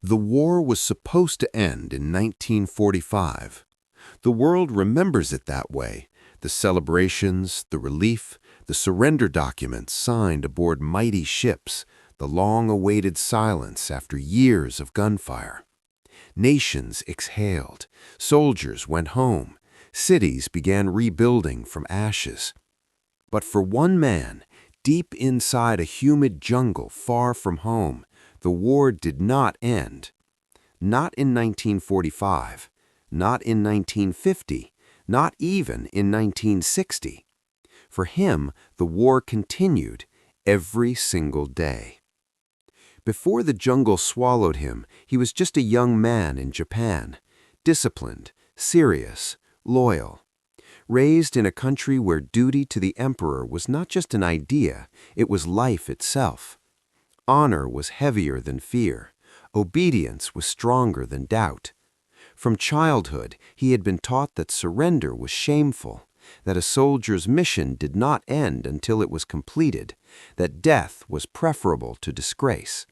The war was supposed to end in 1945. The world remembers it that way. The celebrations, the relief, the surrender documents signed aboard mighty ships, the long-awaited silence after years of gunfire. Nations exhaled, soldiers went home, cities began rebuilding from ashes. But for one man, deep inside a humid jungle far from home, the war did not end. Not in 1945, not in 1950, not even in 1960. For him, the war continued every single day. Before the jungle swallowed him, he was just a young man in Japan, disciplined, serious, loyal. Raised in a country where duty to the emperor was not just an idea, it was life itself. Honor was heavier than fear. Obedience was stronger than doubt. From childhood, he had been taught that surrender was shameful, that a soldier's mission did not end until it was completed, that death was preferable to disgrace.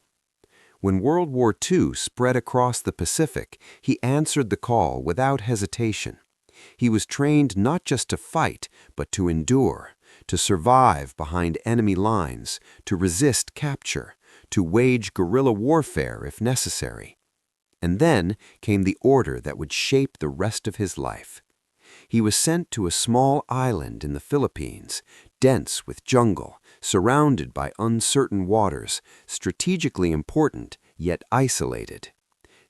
When World War II spread across the Pacific, he answered the call without hesitation. He was trained not just to fight, but to endure, to survive behind enemy lines, to resist capture, to wage guerrilla warfare if necessary. And then came the order that would shape the rest of his life. He was sent to a small island in the Philippines, dense with jungle, surrounded by uncertain waters, strategically important, yet isolated.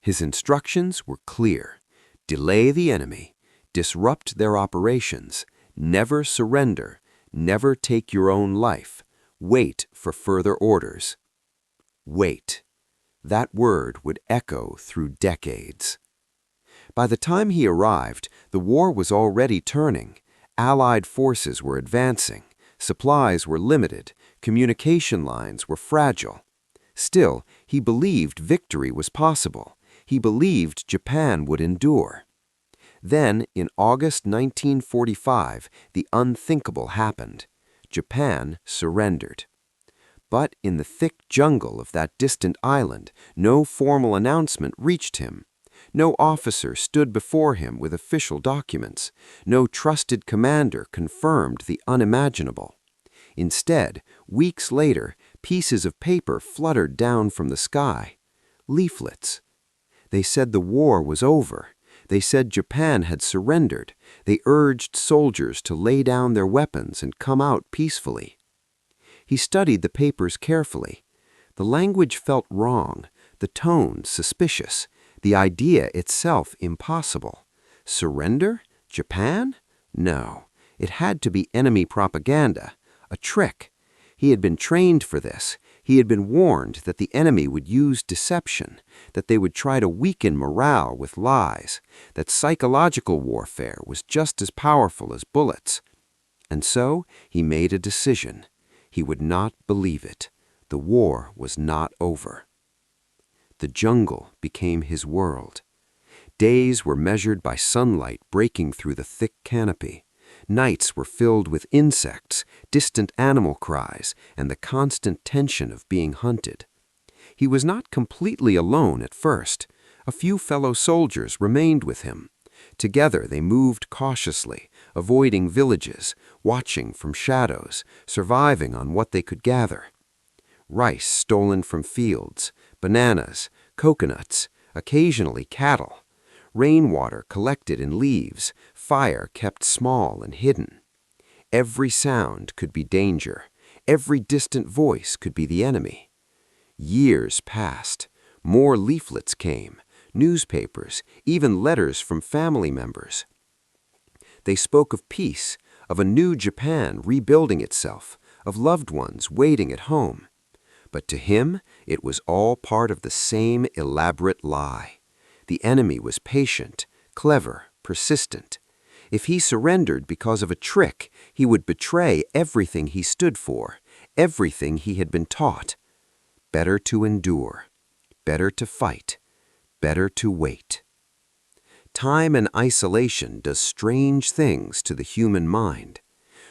His instructions were clear: delay the enemy, disrupt their operations, never surrender, never take your own life, wait for further orders. Wait. That word would echo through decades. By the time he arrived, the war was already turning. Allied forces were advancing. Supplies were limited. Communication lines were fragile. Still, he believed victory was possible. He believed Japan would endure. Then, in August 1945, the unthinkable happened. Japan surrendered. But in the thick jungle of that distant island, no formal announcement reached him. No officer stood before him with official documents. No trusted commander confirmed the unimaginable. Instead, weeks later, pieces of paper fluttered down from the sky. Leaflets. They said the war was over. They said Japan had surrendered. They urged soldiers to lay down their weapons and come out peacefully. He studied the papers carefully. The language felt wrong, the tone suspicious, the idea itself impossible. Surrender? Japan? No, it had to be enemy propaganda, a trick. He had been trained for this. He had been warned that the enemy would use deception, that they would try to weaken morale with lies, that psychological warfare was just as powerful as bullets. And so he made a decision. He would not believe it. The war was not over. The jungle became his world. Days were measured by sunlight breaking through the thick canopy. Nights were filled with insects, distant animal cries, and the constant tension of being hunted. He was not completely alone at first. A few fellow soldiers remained with him. Together they moved cautiously, avoiding villages, watching from shadows, surviving on what they could gather. Rice stolen from fields, bananas, coconuts, occasionally cattle. Rainwater collected in leaves, fire kept small and hidden. Every sound could be danger. Every distant voice could be the enemy. Years passed. More leaflets came. Newspapers, even letters from family members. They spoke of peace, of a new Japan rebuilding itself, of loved ones waiting at home. But to him, it was all part of the same elaborate lie. The enemy was patient, clever, persistent. If he surrendered because of a trick, he would betray everything he stood for, everything he had been taught. Better to endure, better to fight, better to wait. Time and isolation does strange things to the human mind.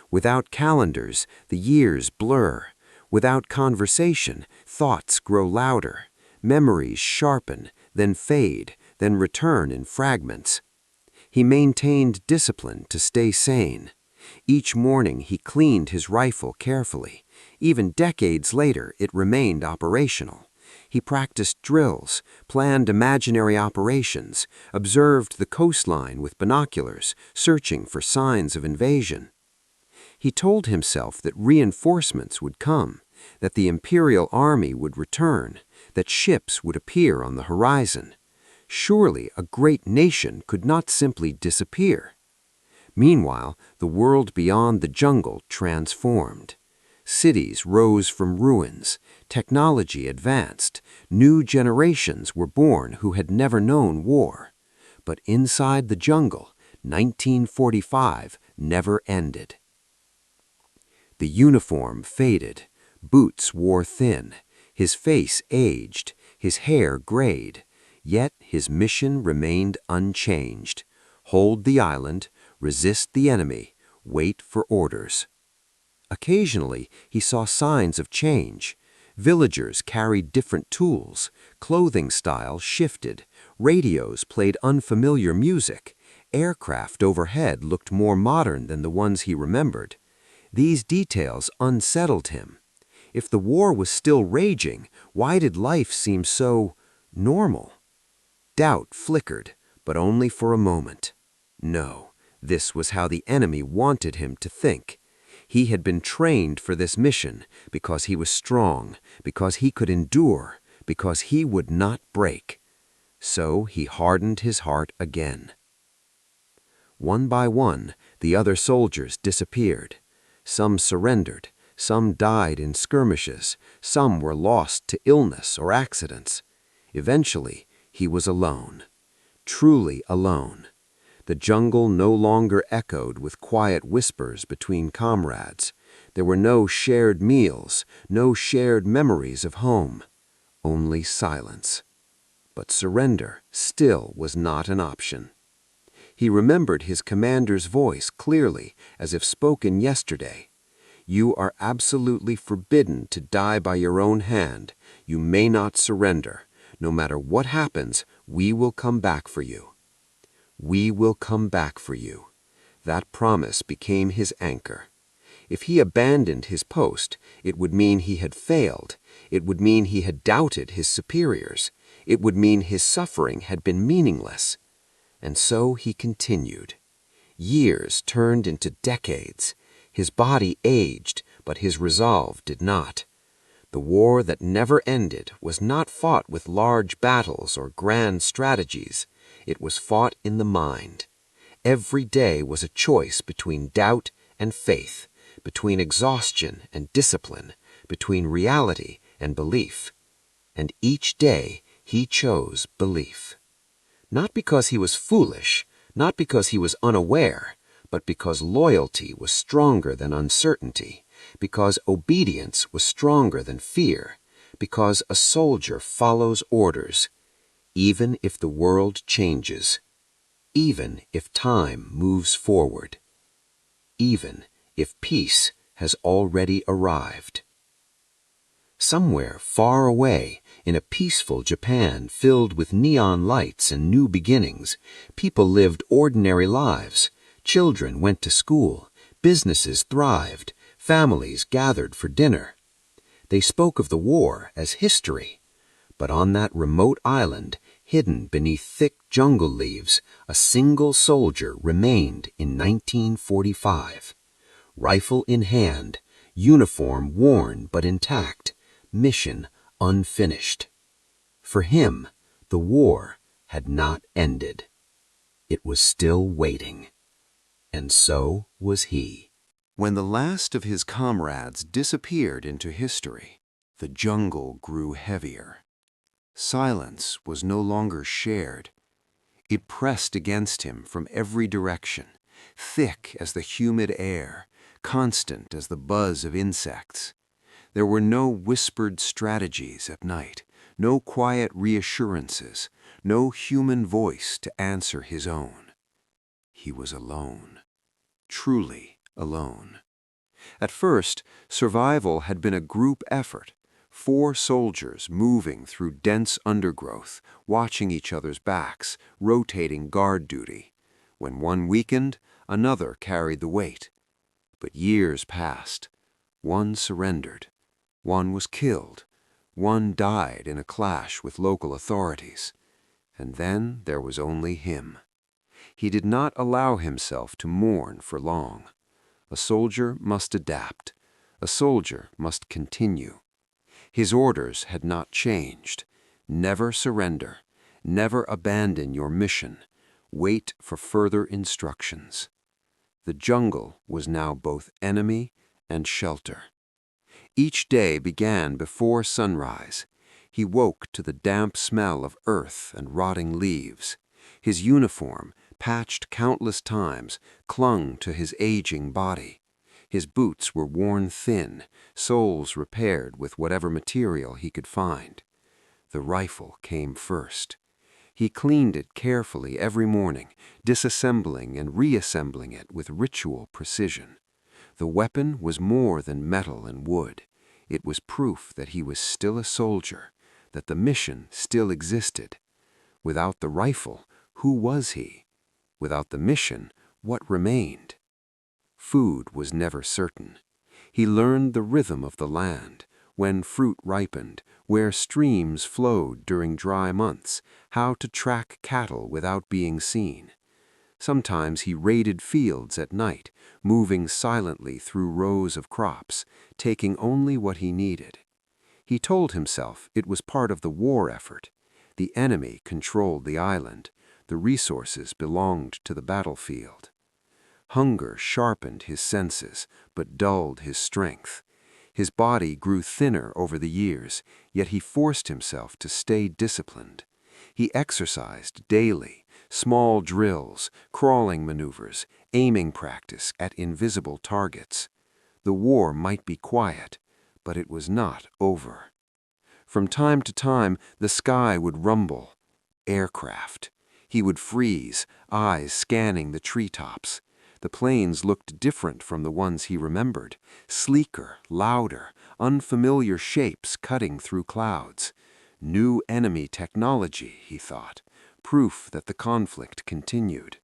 Without calendars, the years blur. Without conversation, thoughts grow louder. Memories sharpen, then fade, then return in fragments. He maintained discipline to stay sane. Each morning he cleaned his rifle carefully. Even decades later, it remained operational. He practiced drills, planned imaginary operations, observed the coastline with binoculars, searching for signs of invasion. He told himself that reinforcements would come, that the imperial army would return, that ships would appear on the horizon. Surely a great nation could not simply disappear. Meanwhile, the world beyond the jungle transformed. Cities rose from ruins, technology advanced, new generations were born who had never known war. But inside the jungle, 1945 never ended. The uniform faded, boots wore thin, his face aged, his hair grayed, yet his mission remained unchanged. Hold the island, resist the enemy, wait for orders. Occasionally, he saw signs of change. Villagers carried different tools, clothing styles shifted, radios played unfamiliar music, aircraft overhead looked more modern than the ones he remembered. These details unsettled him. If the war was still raging, why did life seem so normal? Doubt flickered, but only for a moment. No, this was how the enemy wanted him to think. He had been trained for this mission because he was strong, because he could endure, because he would not break. So he hardened his heart again. One by one, the other soldiers disappeared. Some surrendered, some died in skirmishes, some were lost to illness or accidents. Eventually, he was alone, truly alone. The jungle no longer echoed with quiet whispers between comrades. There were no shared meals, no shared memories of home, only silence. But surrender still was not an option. He remembered his commander's voice clearly, as if spoken yesterday. You are absolutely forbidden to die by your own hand. You may not surrender. No matter what happens, we will come back for you. We will come back for you. That promise became his anchor. If he abandoned his post, it would mean he had failed. It would mean he had doubted his superiors. It would mean his suffering had been meaningless. And so he continued. Years turned into decades. His body aged, but his resolve did not. The war that never ended was not fought with large battles or grand strategies. It was fought in the mind. Every day was a choice between doubt and faith, between exhaustion and discipline, between reality and belief. And each day he chose belief. Not because he was foolish, not because he was unaware, but because loyalty was stronger than uncertainty, because obedience was stronger than fear, because a soldier follows orders, even if the world changes, even if time moves forward, even if peace has already arrived. Somewhere far away, in a peaceful Japan filled with neon lights and new beginnings, people lived ordinary lives. Children went to school, businesses thrived, families gathered for dinner. They spoke of the war as history, but on that remote island, hidden beneath thick jungle leaves, a single soldier remained in 1945. Rifle in hand, uniform worn but intact, mission unfinished. For him, the war had not ended. It was still waiting. And so was he. When the last of his comrades disappeared into history, the jungle grew heavier. Silence was no longer shared. It pressed against him from every direction, thick as the humid air, constant as the buzz of insects. There were no whispered strategies at night, no quiet reassurances, no human voice to answer his own. He was alone, truly alone. At first, survival had been a group effort. 4 soldiers moving through dense undergrowth, watching each other's backs, rotating guard duty. When one weakened, another carried the weight. But years passed. One surrendered. One was killed. One died in a clash with local authorities. And then there was only him. He did not allow himself to mourn for long. A soldier must adapt. A soldier must continue. His orders had not changed. Never surrender. Never abandon your mission. Wait for further instructions. The jungle was now both enemy and shelter. Each day began before sunrise. He woke to the damp smell of earth and rotting leaves. His uniform, patched countless times, clung to his aging body. His boots were worn thin, soles repaired with whatever material he could find. The rifle came first. He cleaned it carefully every morning, disassembling and reassembling it with ritual precision. The weapon was more than metal and wood. It was proof that he was still a soldier, that the mission still existed. Without the rifle, who was he? Without the mission, what remained? Food was never certain. He learned the rhythm of the land, when fruit ripened, where streams flowed during dry months, how to track cattle without being seen. Sometimes he raided fields at night, moving silently through rows of crops, taking only what he needed. He told himself it was part of the war effort. The enemy controlled the island. The resources belonged to the battlefield. Hunger sharpened his senses, but dulled his strength. His body grew thinner over the years, yet he forced himself to stay disciplined. He exercised daily, small drills, crawling maneuvers, aiming practice at invisible targets. The war might be quiet, but it was not over. From time to time, the sky would rumble. Aircraft. He would freeze, eyes scanning the treetops. The planes looked different from the ones he remembered, sleeker, louder, unfamiliar shapes cutting through clouds. New enemy technology, he thought, proof that the conflict continued.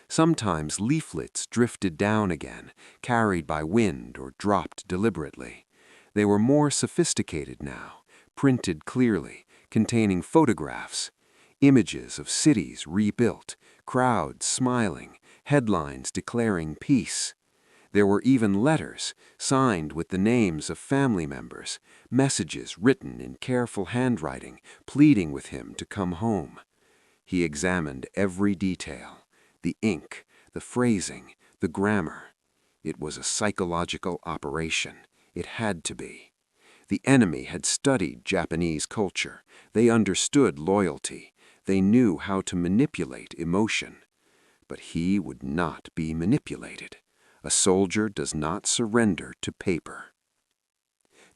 Sometimes leaflets drifted down again, carried by wind or dropped deliberately. They were more sophisticated now, printed clearly, containing photographs, images of cities rebuilt, crowds smiling, headlines declaring peace. There were even letters, signed with the names of family members, messages written in careful handwriting, pleading with him to come home. He examined every detail, the ink, the phrasing, the grammar. It was a psychological operation. It had to be. The enemy had studied Japanese culture. They understood loyalty. They knew how to manipulate emotion. But he would not be manipulated. A soldier does not surrender to paper.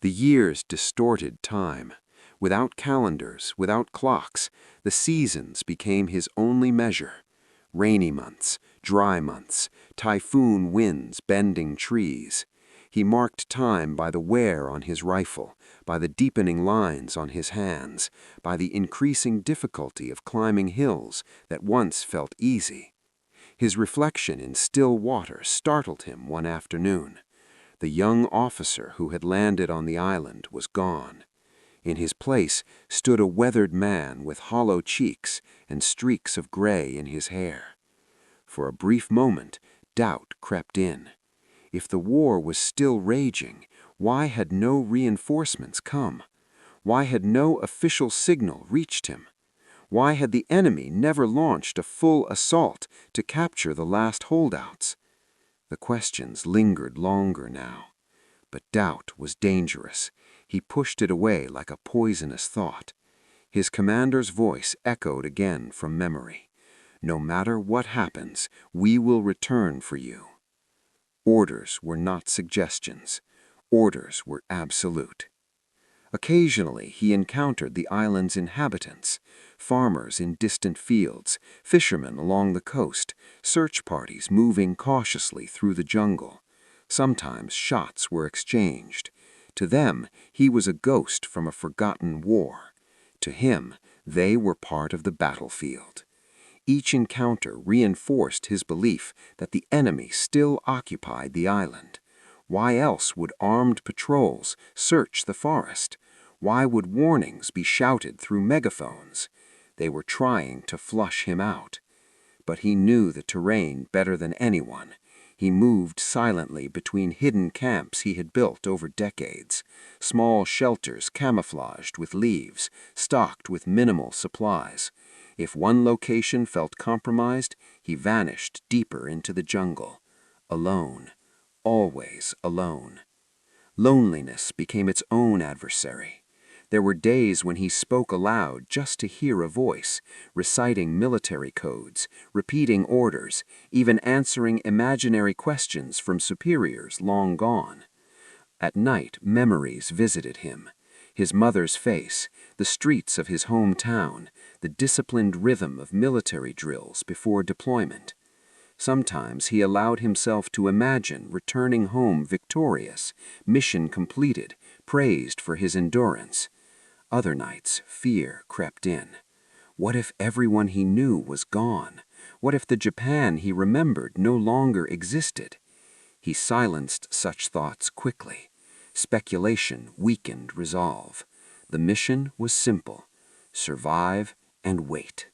The years distorted time. Without calendars, without clocks, the seasons became his only measure. Rainy months, dry months, typhoon winds bending trees. He marked time by the wear on his rifle, by the deepening lines on his hands, by the increasing difficulty of climbing hills that once felt easy. His reflection in still water startled him one afternoon. The young officer who had landed on the island was gone. In his place stood a weathered man with hollow cheeks and streaks of gray in his hair. For a brief moment, doubt crept in. If the war was still raging, why had no reinforcements come? Why had no official signal reached him? Why had the enemy never launched a full assault to capture the last holdouts? The questions lingered longer now. But doubt was dangerous. He pushed it away like a poisonous thought. His commander's voice echoed again from memory. "No matter what happens, we will return for you." Orders were not suggestions. Orders were absolute. Occasionally he encountered the island's inhabitants, farmers in distant fields, fishermen along the coast, search parties moving cautiously through the jungle. Sometimes shots were exchanged. To them, he was a ghost from a forgotten war. To him, they were part of the battlefield. Each encounter reinforced his belief that the enemy still occupied the island. Why else would armed patrols search the forest? Why would warnings be shouted through megaphones? They were trying to flush him out. But he knew the terrain better than anyone. He moved silently between hidden camps he had built over decades, small shelters camouflaged with leaves, stocked with minimal supplies. If one location felt compromised, he vanished deeper into the jungle. Alone. Always alone. Loneliness became its own adversary. There were days when he spoke aloud just to hear a voice, reciting military codes, repeating orders, even answering imaginary questions from superiors long gone. At night, memories visited him. His mother's face, the streets of his hometown, the disciplined rhythm of military drills before deployment. Sometimes he allowed himself to imagine returning home victorious, mission completed, praised for his endurance. Other nights, fear crept in. What if everyone he knew was gone? What if the Japan he remembered no longer existed? He silenced such thoughts quickly. Speculation weakened resolve. The mission was simple: survive and wait.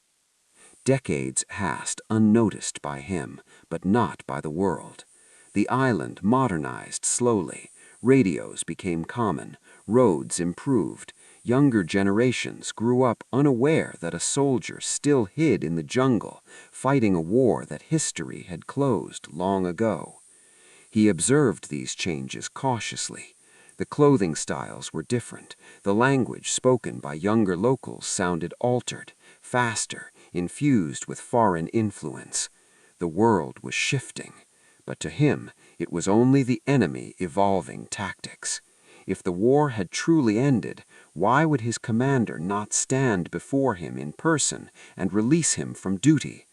Decades passed unnoticed by him, but not by the world. The island modernized slowly. Radios became common. Roads improved. Younger generations grew up unaware that a soldier still hid in the jungle, fighting a war that history had closed long ago. He observed these changes cautiously. The clothing styles were different. The language spoken by younger locals sounded altered, faster, infused with foreign influence. The world was shifting, but to him it was only the enemy evolving tactics. If the war had truly ended, why would his commander not stand before him in person and release him from duty?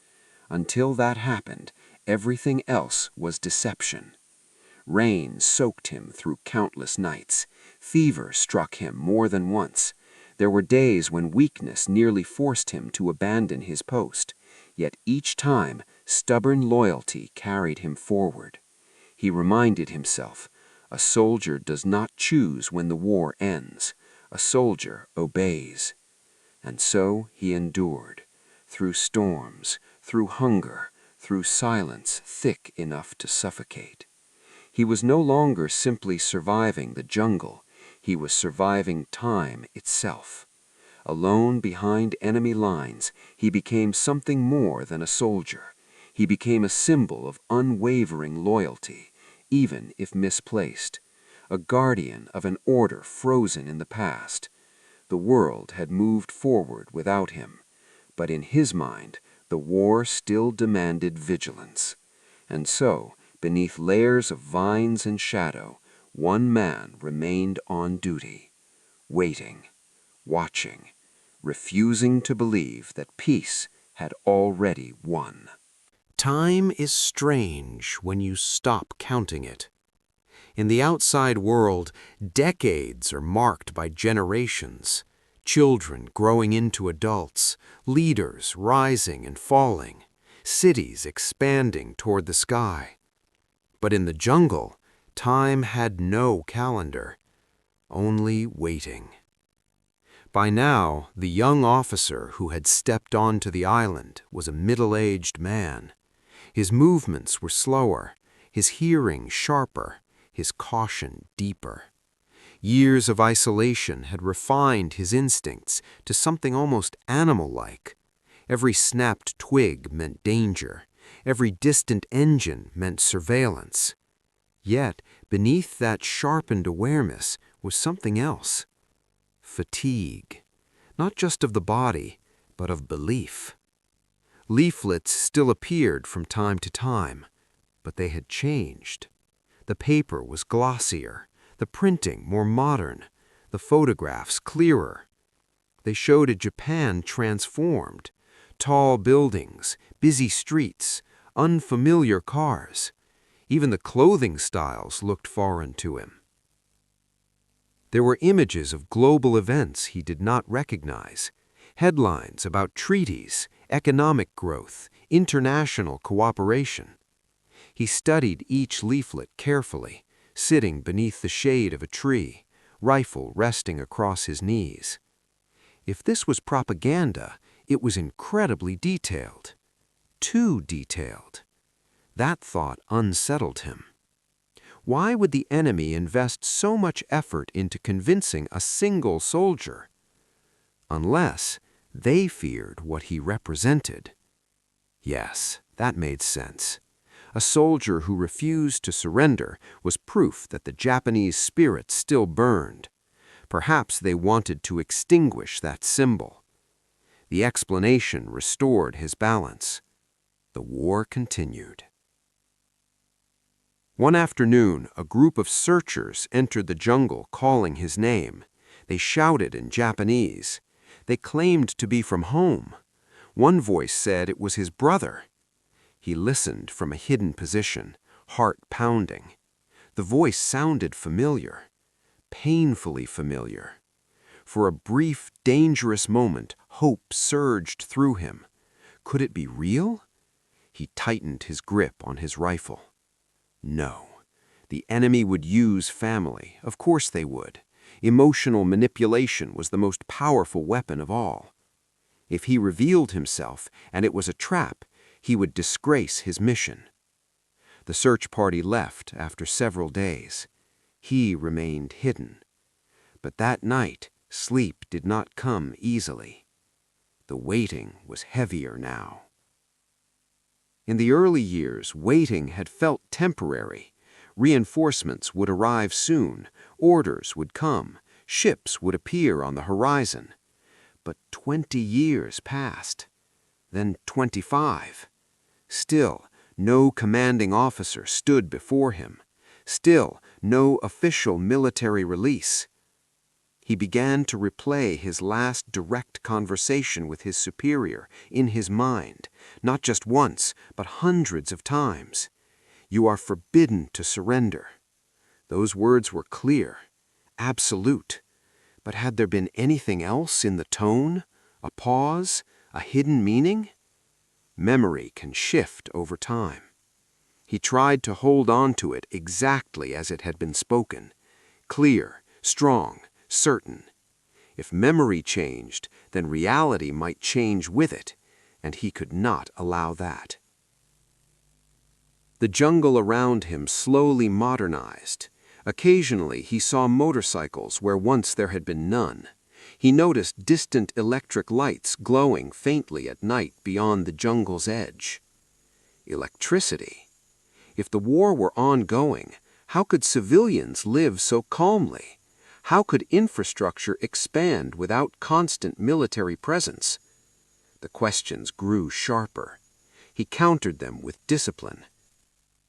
Until that happened, everything else was deception. Rain soaked him through countless nights. Fever struck him more than once. There were days when weakness nearly forced him to abandon his post. Yet each time, stubborn loyalty carried him forward. He reminded himself, a soldier does not choose when the war ends. A soldier obeys. And so he endured, through storms, through hunger, through silence thick enough to suffocate. He was no longer simply surviving the jungle. He was surviving time itself. Alone behind enemy lines, he became something more than a soldier. He became a symbol of unwavering loyalty, even if misplaced. A guardian of an order frozen in the past. The world had moved forward without him, but in his mind, the war still demanded vigilance. And so, beneath layers of vines and shadow, one man remained on duty, waiting, watching, refusing to believe that peace had already won. Time is strange when you stop counting it. In the outside world, decades are marked by generations, children growing into adults, leaders rising and falling, cities expanding toward the sky. But in the jungle, time had no calendar, only waiting. By now, the young officer who had stepped onto the island was a middle-aged man. His movements were slower, his hearing sharper, his caution deeper. Years of isolation had refined his instincts to something almost animal-like. Every snapped twig meant danger. Every distant engine meant surveillance. Yet, beneath that sharpened awareness was something else. Fatigue. Not just of the body, but of belief. Leaflets still appeared from time to time, but they had changed. The paper was glossier, the printing more modern, the photographs clearer. They showed a Japan transformed. Tall buildings, busy streets, unfamiliar cars. Even the clothing styles looked foreign to him. There were images of global events he did not recognize, headlines about treaties, economic growth, international cooperation. He studied each leaflet carefully, sitting beneath the shade of a tree, rifle resting across his knees. If this was propaganda, it was incredibly detailed. Too detailed. That thought unsettled him. Why would the enemy invest so much effort into convincing a single soldier? Unless they feared what he represented. Yes, that made sense. A soldier who refused to surrender was proof that the Japanese spirit still burned. Perhaps they wanted to extinguish that symbol. The explanation restored his balance. The war continued. One afternoon, a group of searchers entered the jungle calling his name. They shouted in Japanese. They claimed to be from home. One voice said it was his brother. He listened from a hidden position, heart pounding. The voice sounded familiar, painfully familiar. For a brief, dangerous moment, hope surged through him. Could it be real? He tightened his grip on his rifle. No. The enemy would use family. Of course they would. Emotional manipulation was the most powerful weapon of all. If he revealed himself, and it was a trap, he would disgrace his mission. The search party left after several days. He remained hidden. But that night, sleep did not come easily. The waiting was heavier now. In the early years, waiting had felt temporary. Reinforcements would arrive soon, orders would come, ships would appear on the horizon. But 20 years passed, then 25. Still, no commanding officer stood before him. Still, no official military release. He began to replay his last direct conversation with his superior in his mind, not just once, but hundreds of times. "You are forbidden to surrender." Those words were clear, absolute. But had there been anything else in the tone? A pause? A hidden meaning? Memory can shift over time. He tried to hold on to it exactly as it had been spoken. Clear, strong, certain. If memory changed, then reality might change with it, and he could not allow that. The jungle around him slowly modernized. Occasionally he saw motorcycles where once there had been none. He noticed distant electric lights glowing faintly at night beyond the jungle's edge. Electricity. If the war were ongoing, how could civilians live so calmly? How could infrastructure expand without constant military presence? The questions grew sharper. He countered them with discipline.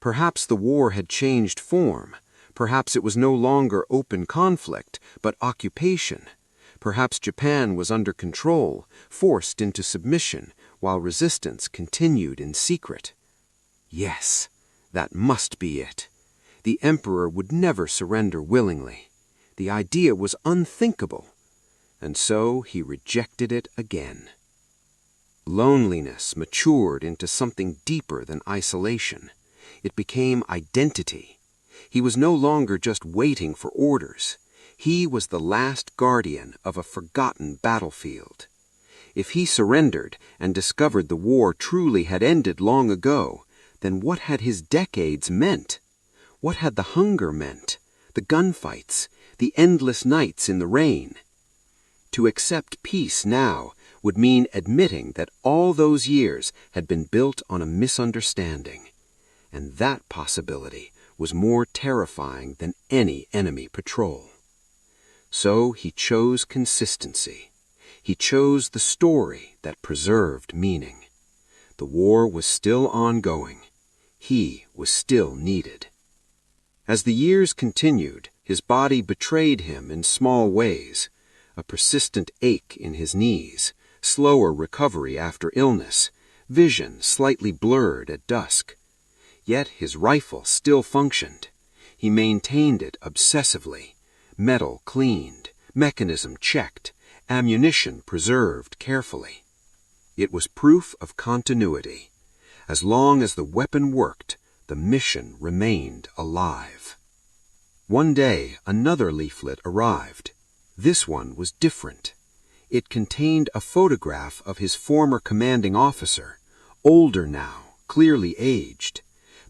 Perhaps the war had changed form. Perhaps it was no longer open conflict, but occupation. Perhaps Japan was under control, forced into submission, while resistance continued in secret. Yes, that must be it. The emperor would never surrender willingly. The idea was unthinkable, and so he rejected it again. Loneliness matured into something deeper than isolation. It became identity. He was no longer just waiting for orders. He was the last guardian of a forgotten battlefield. If he surrendered and discovered the war truly had ended long ago, then what had his decades meant? What had the hunger meant? The gunfights? The endless nights in the rain? To accept peace now would mean admitting that all those years had been built on a misunderstanding. And that possibility was more terrifying than any enemy patrol. So he chose consistency. He chose the story that preserved meaning. The war was still ongoing. He was still needed. As the years continued, his body betrayed him in small ways. A persistent ache in his knees, slower recovery after illness, vision slightly blurred at dusk. Yet his rifle still functioned. He maintained it obsessively, Metal cleaned, mechanism checked, ammunition preserved carefully. It was proof of continuity. As long as the weapon worked, the mission remained alive. One day, another leaflet arrived. This one was different. It contained a photograph of his former commanding officer, older now, clearly aged.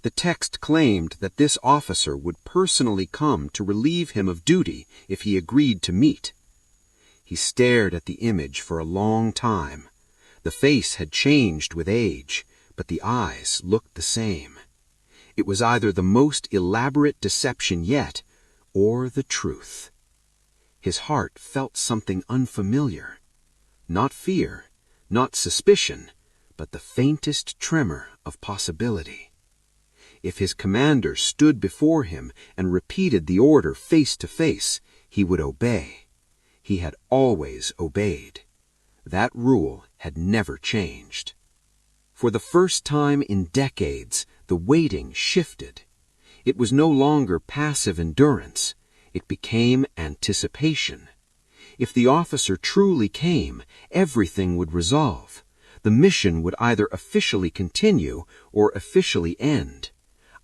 The text claimed that this officer would personally come to relieve him of duty if he agreed to meet. He stared at the image for a long time. The face had changed with age, but the eyes looked the same. It was either the most elaborate deception yet, or the truth. His heart felt something unfamiliar. Not fear, not suspicion, but the faintest tremor of possibility. If his commander stood before him and repeated the order face to face, he would obey. He had always obeyed. That rule had never changed. For the first time in decades, the waiting shifted. It was no longer passive endurance. It became anticipation. If the officer truly came, everything would resolve. The mission would either officially continue or officially end.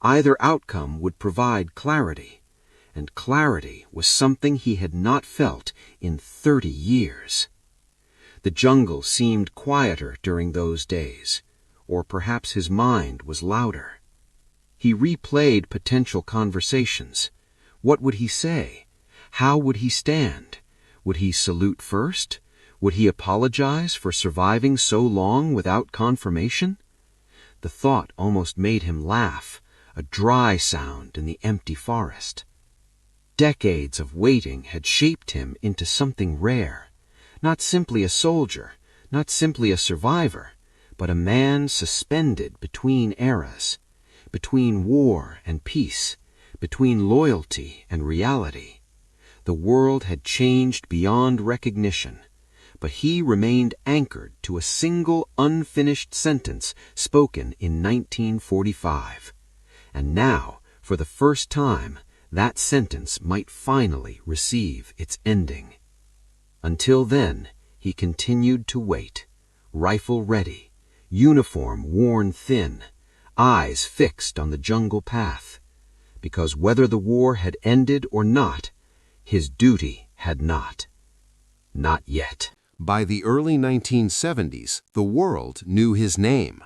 Either outcome would provide clarity, and clarity was something he had not felt in 30 years. The jungle seemed quieter during those days, or perhaps his mind was louder. He replayed potential conversations. What would he say? How would he stand? Would he salute first? Would he apologize for surviving so long without confirmation? The thought almost made him laugh, a dry sound in the empty forest. Decades of waiting had shaped him into something rare, not simply a soldier, not simply a survivor, but a man suspended between eras, between war and peace, between loyalty and reality. The world had changed beyond recognition, but he remained anchored to a single unfinished sentence spoken in 1945. And now, for the first time, that sentence might finally receive its ending. Until then, he continued to wait, rifle ready, uniform worn thin, eyes fixed on the jungle path. Because whether the war had ended or not, his duty had not. Not yet. By the early 1970s, the world knew his name.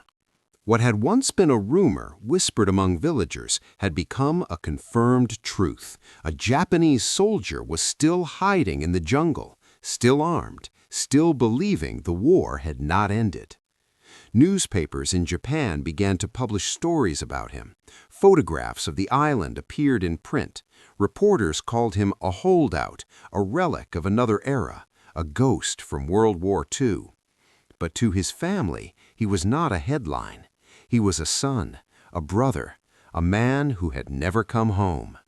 What had once been a rumor whispered among villagers had become a confirmed truth. A Japanese soldier was still hiding in the jungle, still armed, still believing the war had not ended. Newspapers in Japan began to publish stories about him. Photographs of the island appeared in print. Reporters called him a holdout, a relic of another era, a ghost from World War II. But to his family, he was not a headline. He was a son, a brother, a man who had never come home.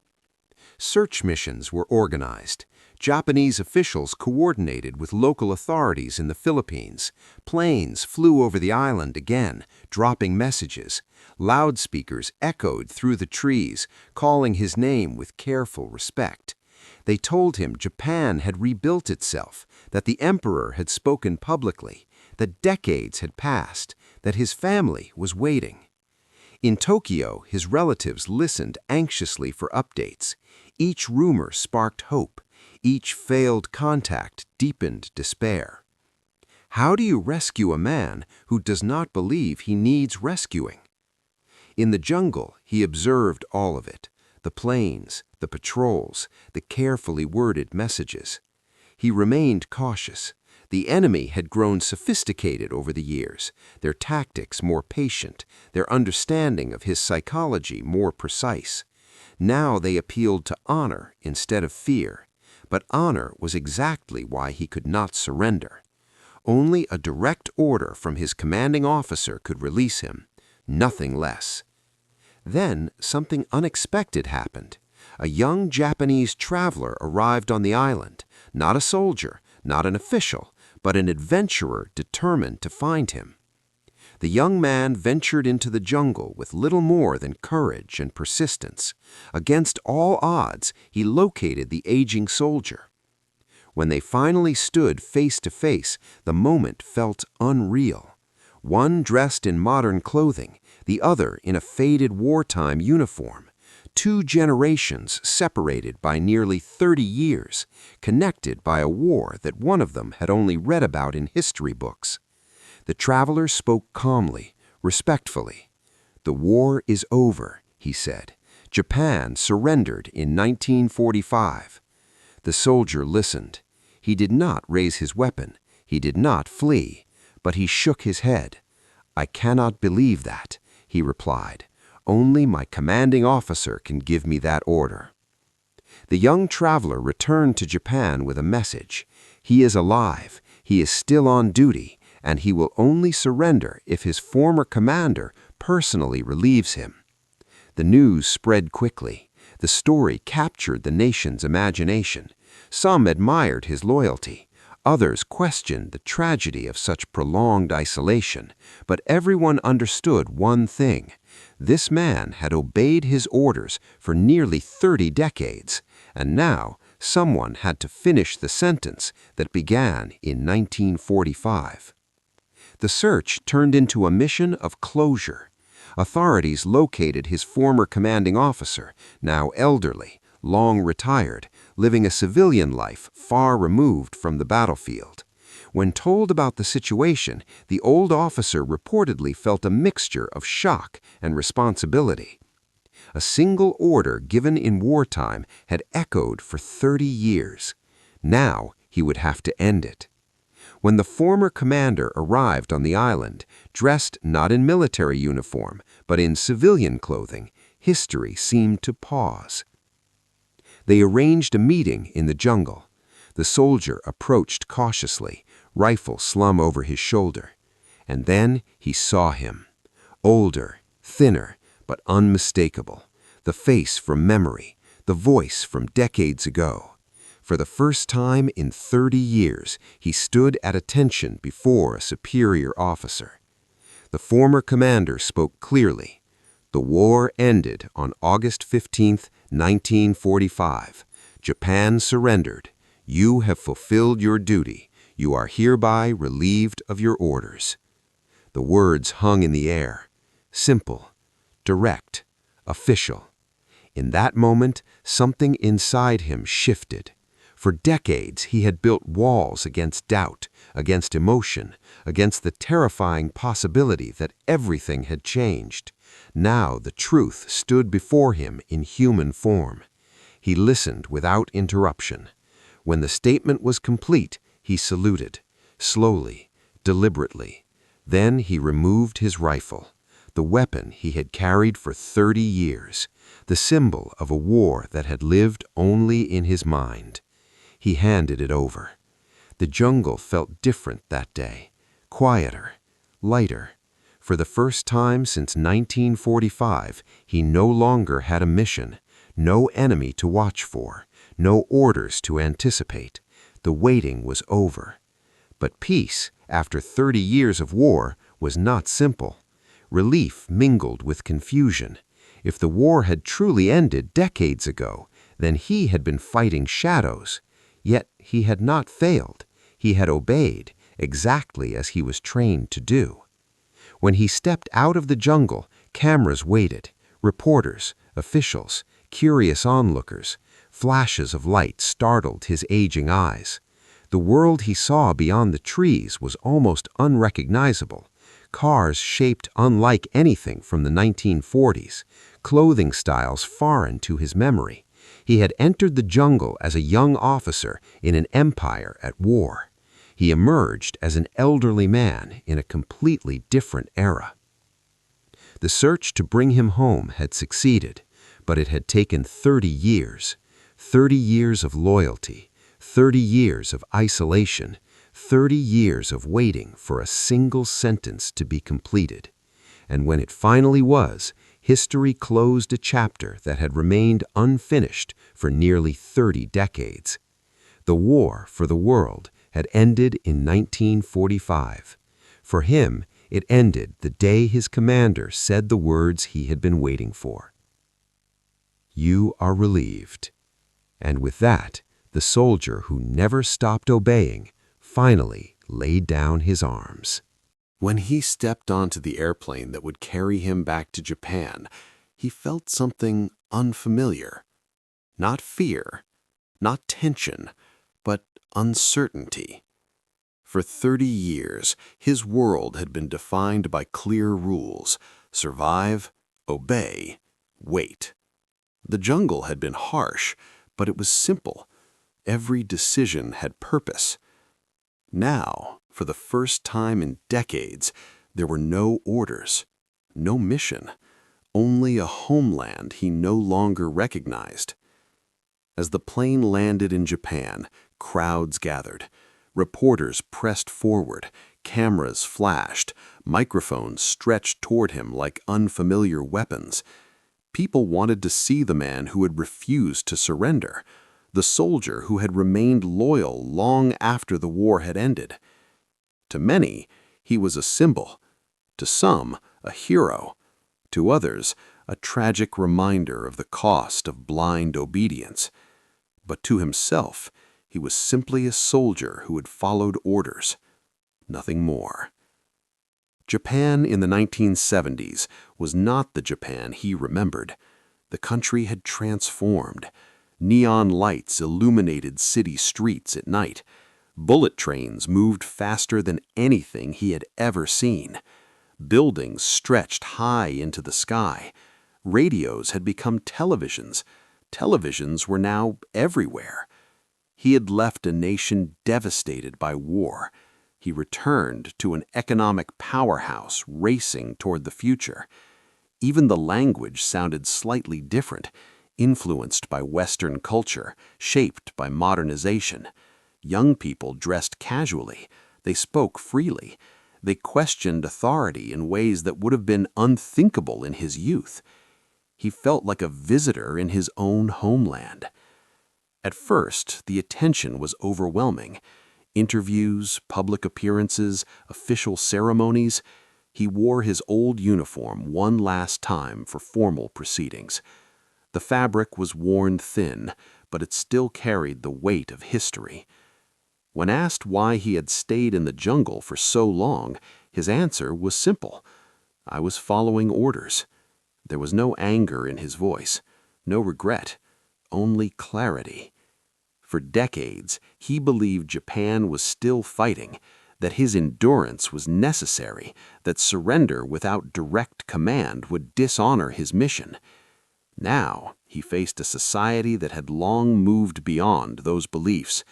Search missions were organized. Japanese officials coordinated with local authorities in the Philippines. Planes flew over the island again, dropping messages. Loudspeakers echoed through the trees, calling his name with careful respect. They told him Japan had rebuilt itself, that the emperor had spoken publicly, that decades had passed, that his family was waiting. In Tokyo, his relatives listened anxiously for updates. Each rumor sparked hope. Each failed contact deepened despair. How do you rescue a man who does not believe he needs rescuing? In the jungle, he observed all of it: the planes, the patrols, the carefully worded messages. He remained cautious. The enemy had grown sophisticated over the years, their tactics more patient, their understanding of his psychology more precise. Now they appealed to honor instead of fear. But honor was exactly why he could not surrender. Only a direct order from his commanding officer could release him, nothing less. Then something unexpected happened. A young Japanese traveler arrived on the island, not a soldier, not an official, but an adventurer determined to find him. The young man ventured into the jungle with little more than courage and persistence. Against all odds, he located the aging soldier. When they finally stood face to face, the moment felt unreal. One dressed in modern clothing, the other in a faded wartime uniform. 2 generations separated by nearly 30 years, connected by a war that one of them had only read about in history books. The traveler spoke calmly, respectfully. "The war is over," he said. "Japan surrendered in 1945. The soldier listened. He did not raise his weapon. He did not flee, but he shook his head. "I cannot believe that," he replied. "Only my commanding officer can give me that order." The young traveler returned to Japan with a message. He is alive, he is still on duty, and he will only surrender if his former commander personally relieves him. The news spread quickly. The story captured the nation's imagination. Some admired his loyalty. Others questioned the tragedy of such prolonged isolation, but everyone understood one thing. This man had obeyed his orders for nearly 30 decades, and now someone had to finish the sentence that began in 1945. The search turned into a mission of closure. Authorities located his former commanding officer, now elderly, long retired, living a civilian life far removed from the battlefield. When told about the situation, the old officer reportedly felt a mixture of shock and responsibility. A single order given in wartime had echoed for 30 years. Now he would have to end it. When the former commander arrived on the island, dressed not in military uniform, but in civilian clothing, history seemed to pause. They arranged a meeting in the jungle. The soldier approached cautiously, rifle slung over his shoulder. And then he saw him. Older, thinner, but unmistakable. The face from memory, the voice from decades ago. For the first time in 30 years, he stood at attention before a superior officer. The former commander spoke clearly. The war ended on August 15, 1945. Japan surrendered. You have fulfilled your duty. You are hereby relieved of your orders. The words hung in the air. Simple, direct, official. In that moment, something inside him shifted. For decades, he had built walls against doubt, against emotion, against the terrifying possibility that everything had changed. Now the truth stood before him in human form. He listened without interruption. When the statement was complete, he saluted, slowly, deliberately. Then he removed his rifle, the weapon he had carried for 30 years, the symbol of a war that had lived only in his mind. He handed it over. The jungle felt different that day, quieter, lighter. For the first time since 1945, he no longer had a mission, no enemy to watch for, no orders to anticipate. The waiting was over. But peace, after 30 years of war, was not simple. Relief mingled with confusion. If the war had truly ended decades ago, then he had been fighting shadows. Yet he had not failed. He had obeyed, exactly as he was trained to do. When he stepped out of the jungle, cameras waited, reporters, officials, curious onlookers. Flashes of light startled his aging eyes. The world he saw beyond the trees was almost unrecognizable. Cars shaped unlike anything from the 1940s, clothing styles foreign to his memory. He had entered the jungle as a young officer in an empire at war. He emerged as an elderly man in a completely different era. The search to bring him home had succeeded, but it had taken 30 years. 30 years of loyalty, 30 years of isolation, 30 years of waiting for a single sentence to be completed. And when it finally was, history closed a chapter that had remained unfinished for nearly 30 decades. The war for the world had ended in 1945. For him, It ended the day his commander said the words he had been waiting for. "You are relieved." And with that, the soldier who never stopped obeying finally laid down his arms. When he stepped onto the airplane that would carry him back to Japan, he felt something unfamiliar. Not fear, not tension, but uncertainty. For 30 years, his world had been defined by clear rules: survive, obey, wait. The jungle had been harsh, but it was simple. Every decision had purpose. Now, for the first time in decades, there were no orders, no mission, only a homeland he no longer recognized. As the plane landed in Japan, crowds gathered. Reporters pressed forward, cameras flashed, microphones stretched toward him like unfamiliar weapons. People wanted to see the man who had refused to surrender, the soldier who had remained loyal long after the war had ended. To many, he was a symbol. To some, a hero. To others, a tragic reminder of the cost of blind obedience. But to himself, he was simply a soldier who had followed orders. Nothing more. Japan in the 1970s was not the Japan he remembered. The country had transformed. Neon lights illuminated city streets at night. Bullet trains moved faster than anything he had ever seen. Buildings stretched high into the sky. Radios had become televisions. Televisions were now everywhere. He had left a nation devastated by war. He returned to an economic powerhouse racing toward the future. Even the language sounded slightly different, influenced by Western culture, shaped by modernization. Young people dressed casually. They spoke freely. They questioned authority in ways that would have been unthinkable in his youth. He felt like a visitor in his own homeland. At first, the attention was overwhelming. Interviews, public appearances, official ceremonies. He wore his old uniform one last time for formal proceedings. The fabric was worn thin, but it still carried the weight of history. When asked why he had stayed in the jungle for so long, his answer was simple. "I was following orders." There was no anger in his voice, no regret, only clarity. For decades, he believed Japan was still fighting, that his endurance was necessary, that surrender without direct command would dishonor his mission. Now, he faced a society that had long moved beyond those beliefs.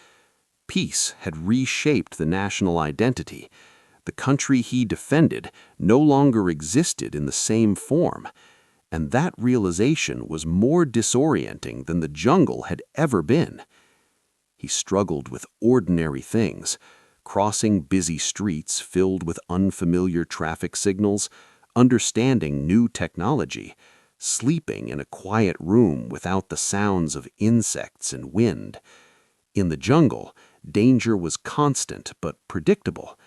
Peace had reshaped the national identity. The country he defended no longer existed in the same form, and that realization was more disorienting than the jungle had ever been. He struggled with ordinary things, crossing busy streets filled with unfamiliar traffic signals, understanding new technology, sleeping in a quiet room without the sounds of insects and wind. In the jungle, danger was constant but predictable.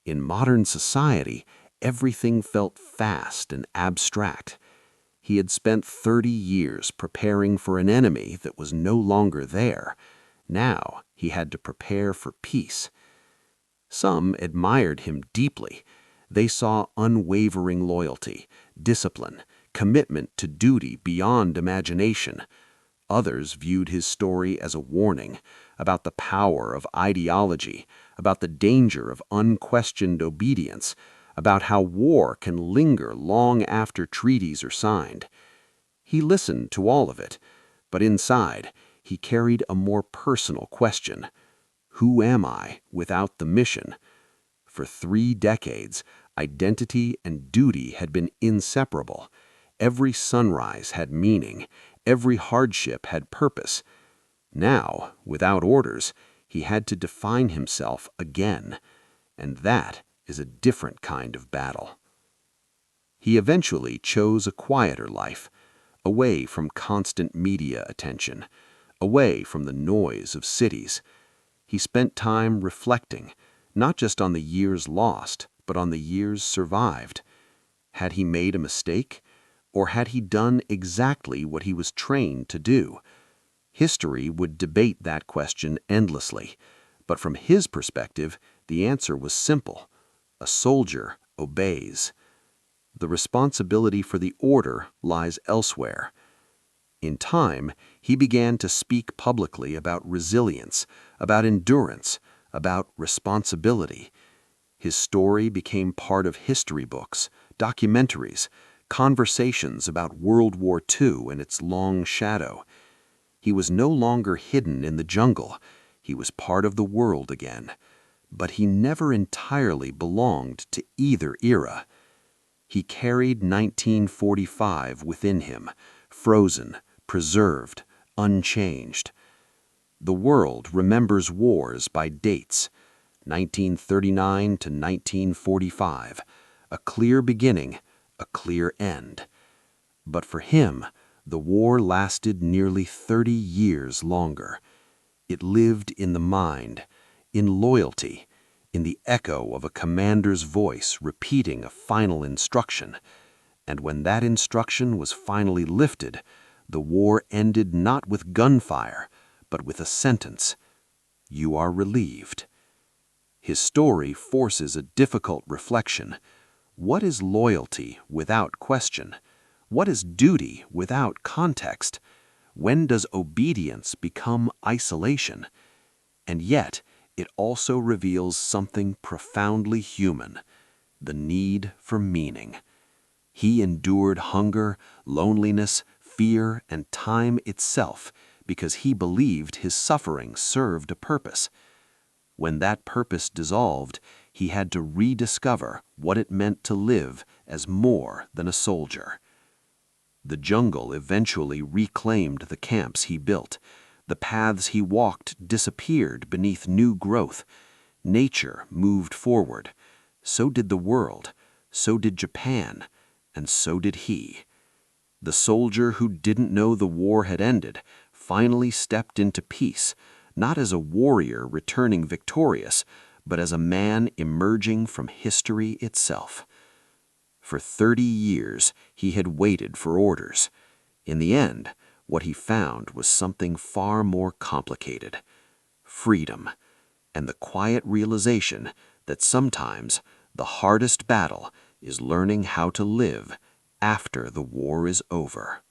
In modern society, everything felt fast and abstract. He had spent 30 years preparing for an enemy that was no longer there. Now he had to prepare for peace. Some admired him deeply. They saw unwavering loyalty, discipline, commitment to duty beyond imagination. Others viewed his story as a warning about the power of ideology, about the danger of unquestioned obedience, about how war can linger long after treaties are signed. He listened to all of it, but inside, he carried a more personal question. Who am I without the mission? For 3 decades, identity and duty had been inseparable. Every sunrise had meaning. Every hardship had purpose. Now, without orders, he had to define himself again, and that is a different kind of battle. He eventually chose a quieter life, away from constant media attention, away from the noise of cities. He spent time reflecting, not just on the years lost, but on the years survived. Had he made a mistake? Or had he done exactly what he was trained to do? History would debate that question endlessly, but from his perspective, the answer was simple. A soldier obeys. The responsibility for the order lies elsewhere. In time, he began to speak publicly about resilience, about endurance, about responsibility. His story became part of history books, documentaries, conversations about World War II and its long shadow. He was no longer hidden in the jungle. He was part of the world again. But he never entirely belonged to either era. He carried 1945 within him, frozen, preserved, unchanged. The world remembers wars by dates, 1939 to 1945, a clear beginning, a clear end. But for him, the war lasted nearly 30 years longer. It lived in the mind, in loyalty, in the echo of a commander's voice repeating a final instruction. And when that instruction was finally lifted, the war ended not with gunfire, but with a sentence: "You are relieved." His story forces a difficult reflection. What is loyalty without question? What is duty without context? When does obedience become isolation? And yet, it also reveals something profoundly human: the need for meaning. He endured hunger, loneliness, fear, and time itself because he believed his suffering served a purpose. When that purpose dissolved, he had to rediscover what it meant to live as more than a soldier. The jungle eventually reclaimed the camps he built. The paths he walked disappeared beneath new growth. Nature moved forward. So did the world. So did Japan. And so did he. The soldier who didn't know the war had ended finally stepped into peace, not as a warrior returning victorious, but as a man emerging from history itself. For 30 years, he had waited for orders. In the end, what he found was something far more complicated: freedom, and the quiet realization that sometimes the hardest battle is learning how to live after the war is over.